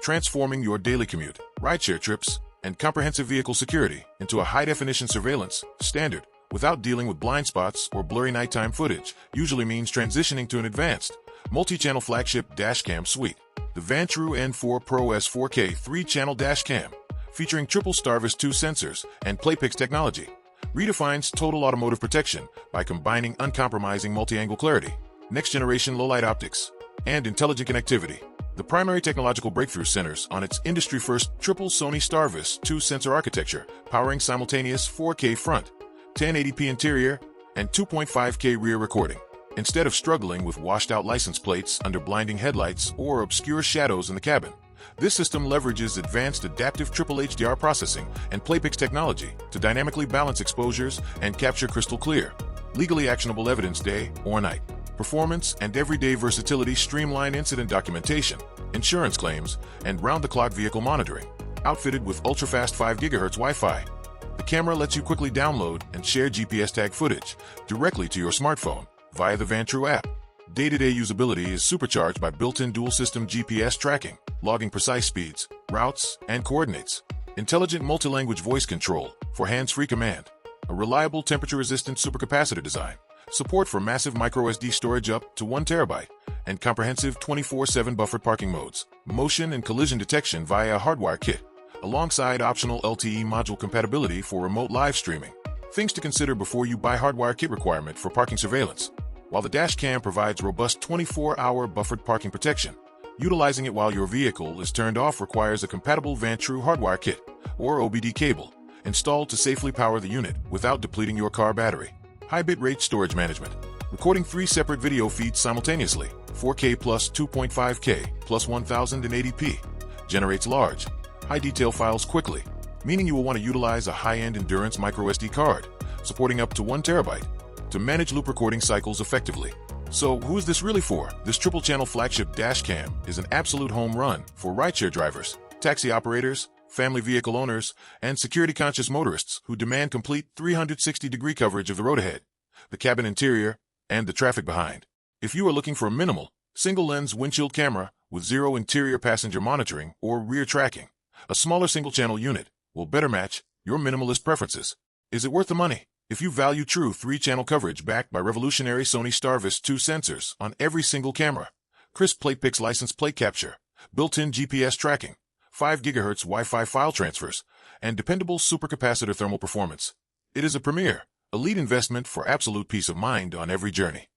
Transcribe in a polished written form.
transforming your daily commute, rideshare trips, and comprehensive vehicle security into a high-definition surveillance standard without dealing with blind spots or blurry nighttime footage usually means transitioning to an advanced, multi-channel flagship dashcam suite. The Vantrue N4 Pro S 4K 3-channel dashcam, featuring triple STARVIS 2 sensors and PlayPix technology, redefines total automotive protection by combining uncompromising multi-angle clarity, next-generation low-light optics, and intelligent connectivity. The primary technological breakthrough centers on its industry-first triple Sony STARVIS 2 sensor architecture, powering simultaneous 4K front, 1080p interior, and 2.5K rear recording. Instead of struggling with washed-out license plates under blinding headlights or obscure shadows in the cabin, this system leverages advanced adaptive triple HDR processing and PlayPix technology to dynamically balance exposures and capture crystal clear, legally actionable evidence day or night. Performance and everyday versatility streamline incident documentation, insurance claims, and round-the-clock vehicle monitoring. Outfitted with ultra-fast 5 GHz Wi-Fi, the camera lets you quickly download and share GPS tag footage directly to your smartphone via the Vantrue app. Day-to-day usability is supercharged by built-in dual-system GPS tracking, logging precise speeds, routes, and coordinates. Intelligent multi-language voice control for hands-free command. A reliable temperature-resistant supercapacitor design. Support for massive microSD storage up to 1 TB, and comprehensive 24/7 buffered parking modes. Motion and collision detection via a hardwire kit, alongside optional LTE module compatibility for remote live streaming. Things to consider before you buy hardwire kit requirement for parking surveillance. While the dash cam provides robust 24-hour buffered parking protection, utilizing it while your vehicle is turned off requires a compatible Vantrue hardwire kit, or OBD cable, installed to safely power the unit without depleting your car battery. High bitrate storage management. Recording 3 separate video feeds simultaneously, 4K plus 2.5K plus 1080p, generates large, high-detail files quickly, meaning you will want to utilize a high-end endurance microSD card, supporting up to 1 TB, to manage loop recording cycles effectively. So who is this really for? This triple-channel flagship dashcam is an absolute home run for rideshare drivers, taxi operators, family vehicle owners, and security-conscious motorists who demand complete 360-degree coverage of the road ahead, the cabin interior, and the traffic behind. If you are looking for a minimal, single-lens windshield camera with zero interior passenger monitoring or rear tracking, a smaller single-channel unit will better match your minimalist preferences. Is it worth the money? If you value true 3-channel coverage backed by revolutionary Sony STARVIS 2 sensors on every single camera, crisp PlayPix license plate capture, built-in GPS tracking, 5 GHz Wi-Fi file transfers, and dependable supercapacitor thermal performance, it is a premier, elite investment for absolute peace of mind on every journey.